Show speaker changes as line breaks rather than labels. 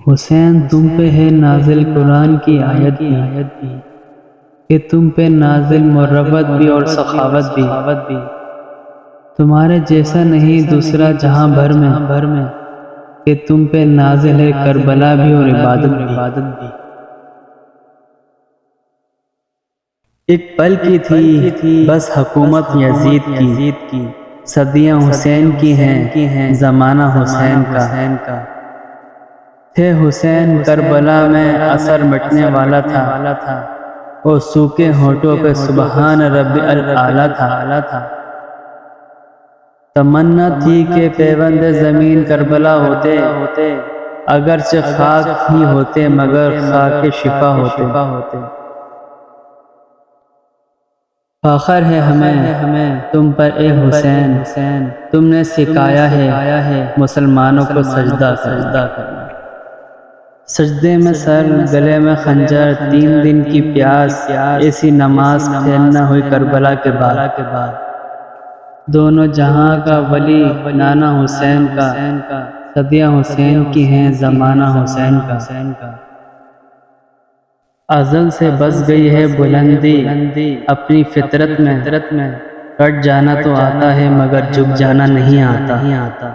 حسین تم پہ ہے نازل قرآن کی آیت بھی کہ تم پہ نازل مروت بھی اور سخاوت بھی، تمہارے جیسا نہیں دوسرا جہاں بھر میں کہ تم پہ نازل ہے کربلا بھی اور عبادت بھی۔ ایک پل کی تھی بس حکومت یزید کی، صدیاں حسین کی ہیں زمانہ حسین کا۔ تھے حسین کربلا میں اثر مٹنے والا تھا، وہ سوکھے ہونٹوں پہ سبحان ربی الاعلیٰ تھا۔ تمنا تھی کہ پیوند زمین کربلا ہوتے، اگرچہ خاک ہی ہوتے مگر خاک شفا ہوتے۔ فخر ہے ہمیں تم پر اے حسین، تم نے سکھایا ہے مسلمانوں کو سجدہ کرنا۔ سجدے میں سر، گلے میں خنجر، 3 دن کی پیاس، ایسی نماز پھیلنا ہوئی کربلا کے بعد۔ دونوں جہاں کا ولی نانا حسین کا، صدیاں حسین کی ہیں زمانہ حسین کا۔ ازل سے بس گئی ہے بلندی اپنی فطرت میں، کٹ جانا تو آتا ہے مگر جھک جانا نہیں آتا۔